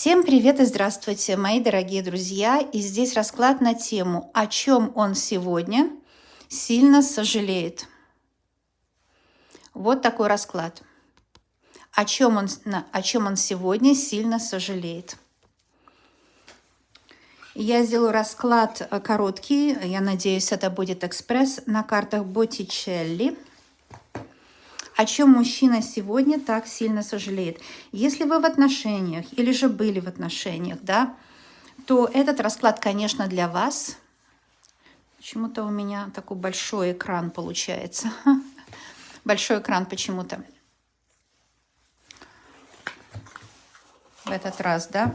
Всем привет и здравствуйте, мои дорогие друзья! И здесь расклад на тему «О чем он сегодня сильно сожалеет». Вот такой расклад. О чем он сегодня сильно сожалеет. Я сделаю расклад короткий, я надеюсь, это будет экспресс на картах Боттичелли. О чем мужчина сегодня так сильно сожалеет. Если вы в отношениях или же были в отношениях, да, то этот расклад, конечно, для вас. Почему-то у меня такой большой экран получается. Большой экран почему-то. В этот раз, да?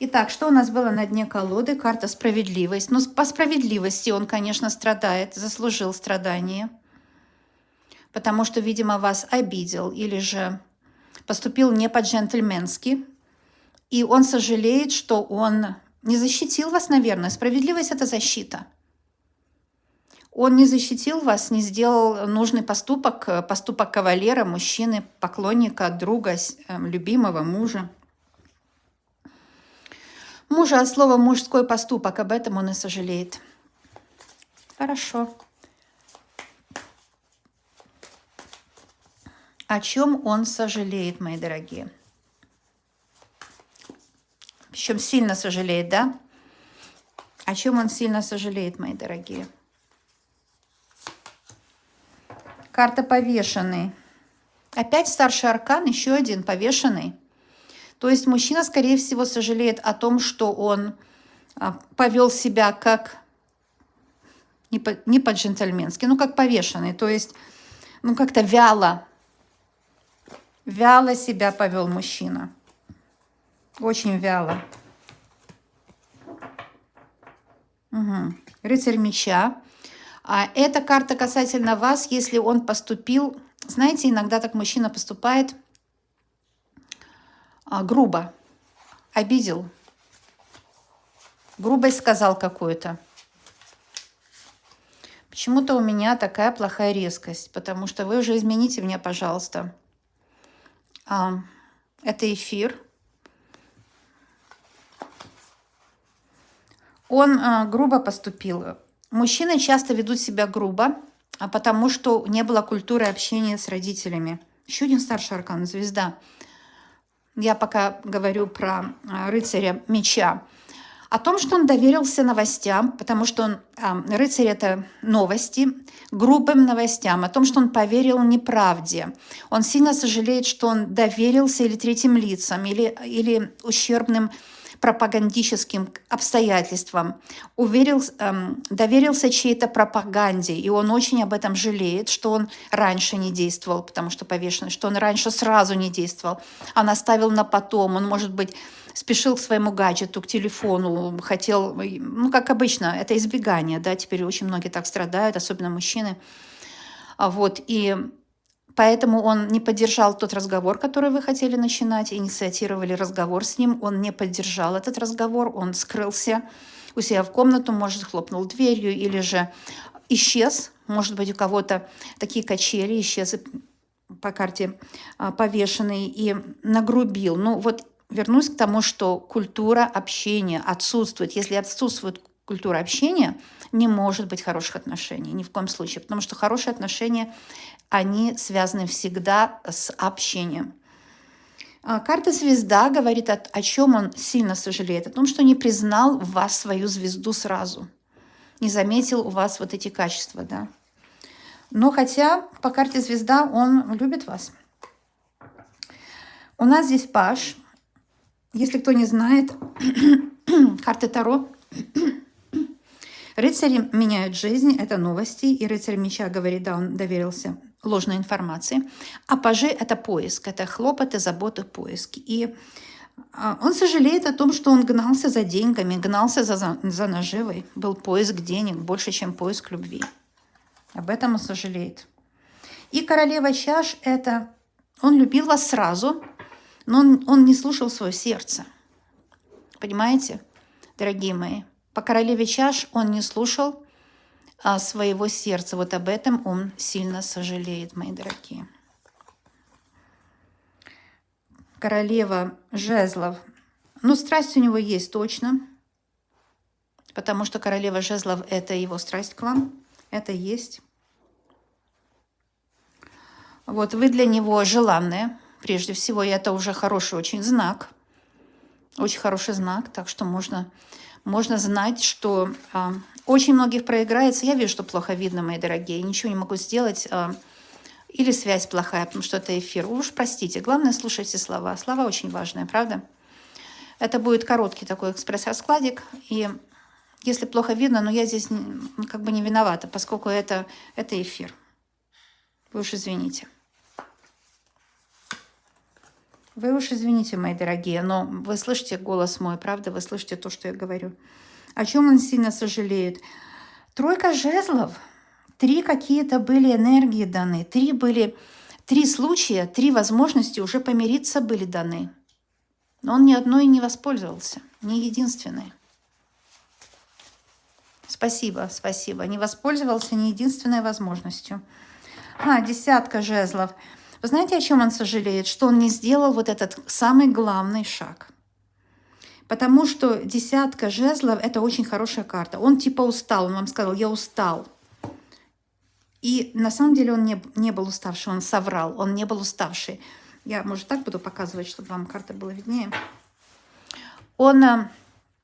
Итак, что у нас было на дне колоды? Карта справедливость. Ну, по справедливости он, конечно, страдает, заслужил страдания. Потому что, видимо, вас обидел или же поступил не по-джентльменски. И он сожалеет, что он не защитил вас, наверное. Справедливость – это защита. Он не защитил вас, не сделал нужный поступок, поступок кавалера, мужчины, поклонника, друга, любимого, мужа. Мужа от слова «мужской поступок», об этом он и сожалеет. Хорошо. О чем он сожалеет, мои дорогие? Причем сильно сожалеет, да? О чем он сильно сожалеет, мои дорогие? Карта повешенный. Опять старший аркан, еще один повешенный. То есть мужчина, скорее всего, сожалеет о том, что он повел себя как не по-джентльменски, ну как повешенный. То есть, ну как-то вяло себя повел мужчина. Очень вяло. Угу. Рыцарь меча. А эта карта касательно вас, если он поступил... Знаете, иногда так мужчина поступает грубо, обидел, грубость сказал какую-то. Почему-то у меня такая плохая резкость, потому что вы уже измените меня, пожалуйста. Это эфир. Он грубо поступил. Мужчины часто ведут себя грубо, потому что не было культуры общения с родителями. Еще один старший аркан – звезда. Я пока говорю про рыцаря меча. О том, что он доверился новостям, потому что рыцарь – это новости, грубым новостям. О том, что он поверил неправде. Он сильно сожалеет, что он доверился или третьим лицам, или ущербным пропагандическим обстоятельствам, доверился чьей-то пропаганде, и он очень об этом жалеет, что он раньше не действовал, потому что повешенный, что он раньше сразу не действовал, а наставил на потом. Он, может быть, спешил к своему гаджету, к телефону, хотел, ну, как обычно, это избегание, да, теперь очень многие так страдают, особенно мужчины. Вот, и поэтому он не поддержал тот разговор, который вы хотели начинать, инициировали разговор с ним. Он не поддержал этот разговор, он скрылся у себя в комнату, может, хлопнул дверью или же исчез. Может быть, у кого-то такие качели, исчез по карте повешенный и нагрубил. Ну вот вернусь к тому, что культура общения отсутствует. Если отсутствует культура общения, не может быть хороших отношений, ни в коем случае. Потому что хорошие отношения, они связаны всегда с общением. Карта звезда говорит о чем он сильно сожалеет. О том, что не признал в вас свою звезду сразу. Не заметил у вас вот эти качества, да. Но хотя по карте звезда он любит вас. У нас здесь паж. Если кто не знает, карты Таро. Рыцари меняют жизнь, это новости. И рыцарь меча говорит, да, он доверился ложной информации. А пажи – это поиск, это хлопоты, заботы, поиск. И он сожалеет о том, что он гнался за деньгами, гнался за наживой. Был поиск денег больше, чем поиск любви. Об этом он сожалеет. И королева чаш – это он любил вас сразу, но он не слушал свое сердце. Понимаете, дорогие мои? По королеве чаш он не слушал своего сердца. Вот об этом он сильно сожалеет, мои дорогие. королева жезлов. Ну, страсть у него есть точно, потому что королева жезлов – это его страсть к вам. Это есть. Вот вы для него желанные, прежде всего, и это уже хороший очень знак. Очень хороший знак, так что можно знать, что очень многих проиграется. Я вижу, что плохо видно, мои дорогие, ничего не могу сделать. Или связь плохая, потому что это эфир. Вы уж простите, главное, слушайте слова. Слова очень важные, правда? Это будет короткий такой экспресс-раскладик, и если плохо видно, но я здесь как бы не виновата, поскольку это эфир. Вы уж извините. Вы уж извините, мои дорогие, но вы слышите голос мой, правда? Вы слышите то, что я говорю. О чем он сильно сожалеет? Тройка жезлов. 3 какие-то были энергии даны. 3 случая, 3 возможности уже помириться были даны. Но он ни одной не воспользовался, ни единственной. Спасибо, спасибо. Не воспользовался ни единственной возможностью. 10 жезлов. Вы знаете, о чем он сожалеет? Что он не сделал вот этот самый главный шаг. Потому что 10 жезлов – это очень хорошая карта. Он типа устал, он вам сказал, я устал. И на самом деле он не был уставший, он соврал, он не был уставший. Я, может, так буду показывать, чтобы вам карта была виднее. Он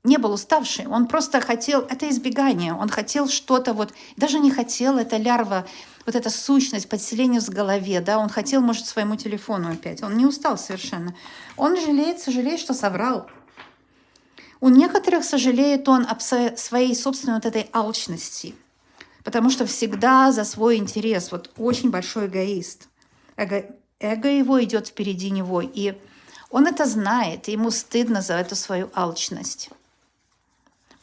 не был уставший, он просто хотел, это избегание, он хотел что-то вот, даже не хотел, это лярва, вот эта сущность, подселение в голове, да, он хотел, может, своему телефону опять, он не устал совершенно. Он сожалеет, что соврал. У некоторых сожалеет он об своей собственной вот этой алчности, потому что всегда за свой интерес, вот очень большой эгоист. Эго его идет впереди него, и он это знает, и ему стыдно за эту свою алчность.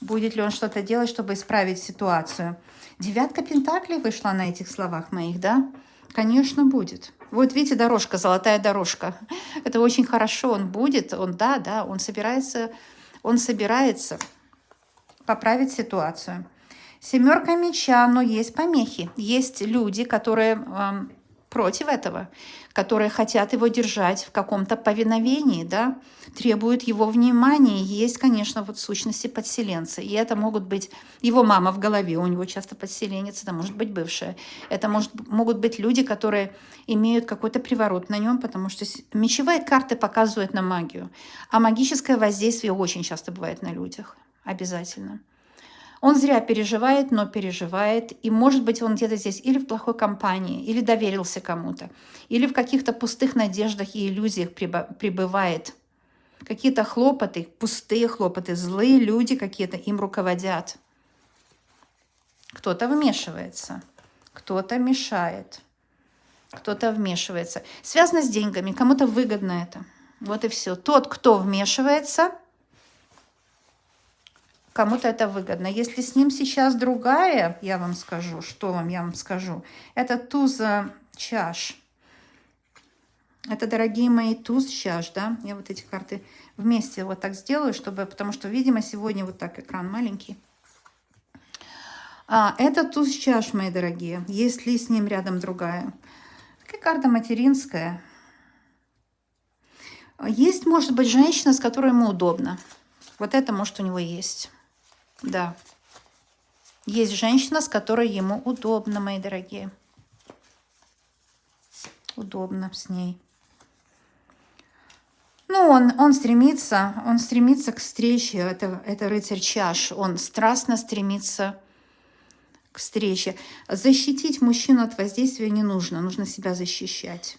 Будет ли он что-то делать, чтобы исправить ситуацию? 9 пентаклей вышла на этих словах моих, да? Конечно, будет. Вот видите, дорожка, золотая дорожка. Это очень хорошо, он будет, он собирается поправить ситуацию. 7 меча, но есть помехи. Есть люди, которые против этого, которые хотят его держать в каком-то повиновении, да, требуют его внимания. Есть, конечно, вот сущности подселенцы. И это могут быть его мама в голове, у него часто подселенец, это может быть бывшая. Это могут быть люди, которые имеют какой-то приворот на нем, потому что мечевые карты показывают на магию. А магическое воздействие очень часто бывает на людях. Обязательно. Он зря переживает, но переживает. И, может быть, он где-то здесь или в плохой компании, или доверился кому-то, или в каких-то пустых надеждах и иллюзиях пребывает. Какие-то хлопоты, пустые хлопоты, злые люди какие-то им руководят. Кто-то вмешивается, кто-то мешает, кто-то вмешивается. Связано с деньгами, кому-то выгодно это. Вот и все. Тот, кто вмешивается, кому-то это выгодно. Если с ним сейчас другая, я вам скажу, я вам скажу. Это туз чаш. Это, дорогие мои, туз чаш, да. Я вот эти карты вместе вот так сделаю, потому что, видимо, сегодня вот так экран маленький. Это туз чаш, мои дорогие. Если с ним рядом другая. Такая карта материнская. Есть, может быть, женщина, с которой ему удобно. Вот это, может, у него есть. Да. Есть женщина, с которой ему удобно, мои дорогие. Удобно с ней. Ну, он стремится к встрече. Это рыцарь чаш. Он страстно стремится к встрече. Защитить мужчину от воздействия не нужно. Нужно себя защищать.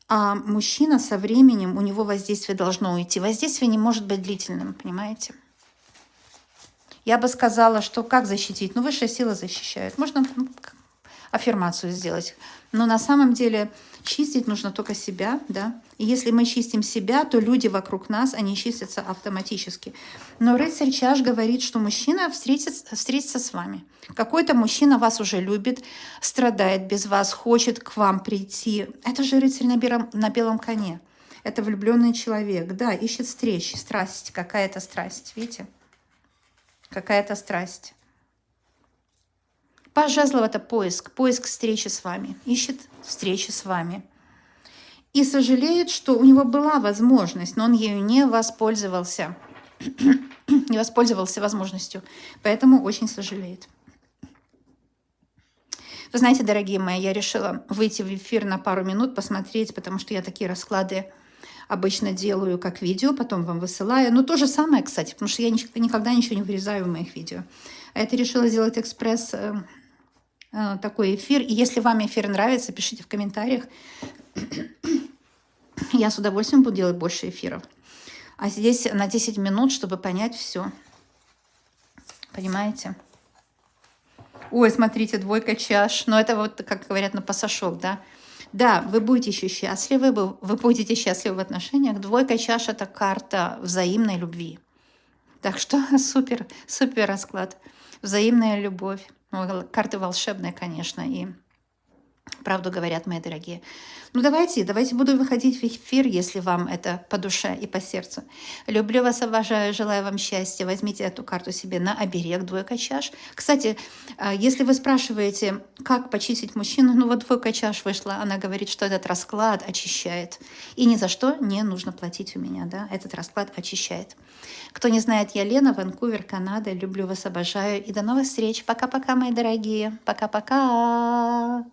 А мужчина со временем, у него воздействие должно уйти. Воздействие не может быть длительным, понимаете? Я бы сказала, что как защитить? Ну, высшая сила защищает. Можно аффирмацию сделать. Но на самом деле чистить нужно только себя, да. И если мы чистим себя, то люди вокруг нас, они чистятся автоматически. Но рыцарь чаш говорит, что мужчина встретится с вами. Какой-то мужчина вас уже любит, страдает без вас, хочет к вам прийти. Это же рыцарь на белом коне. Это влюбленный человек, да, ищет встречи, страсть, какая-то страсть, видите? Какая-то страсть. Паж жезлов – это поиск встречи с вами. Ищет встречи с вами. и сожалеет, что у него была возможность, но он ею не воспользовался. Не воспользовался возможностью. Поэтому очень сожалеет. Вы знаете, дорогие мои, я решила выйти в эфир на пару минут, посмотреть, потому что я такие расклады обычно делаю как видео, потом вам высылаю. Ну, то же самое, кстати, потому что я никогда ничего не вырезаю в моих видео. А это решила сделать экспресс такой эфир. И если вам эфир нравится, пишите в комментариях. Я с удовольствием буду делать больше эфиров. А здесь на 10 минут, чтобы понять все. Понимаете? Ой, смотрите, двойка чаш. Но это вот, как говорят, на пасашок, да? Да, вы будете еще счастливы, вы будете счастливы в отношениях. Двойка чаш – это карта взаимной любви. Так что супер, супер расклад. Взаимная любовь. Ну, карты волшебные, конечно, и правду говорят, мои дорогие. Ну, давайте буду выходить в эфир, если вам это по душе и по сердцу. Люблю вас, обожаю, желаю вам счастья. Возьмите эту карту себе на оберег, двойка чаш. Кстати, если вы спрашиваете, как почистить мужчину, ну вот двойка чаш вышла, она говорит, что этот расклад очищает. И ни за что не нужно платить у меня, да, этот расклад очищает. Кто не знает, я Лена, Ванкувер, Канада. Люблю вас, обожаю. И до новых встреч. Пока-пока, мои дорогие. Пока-пока.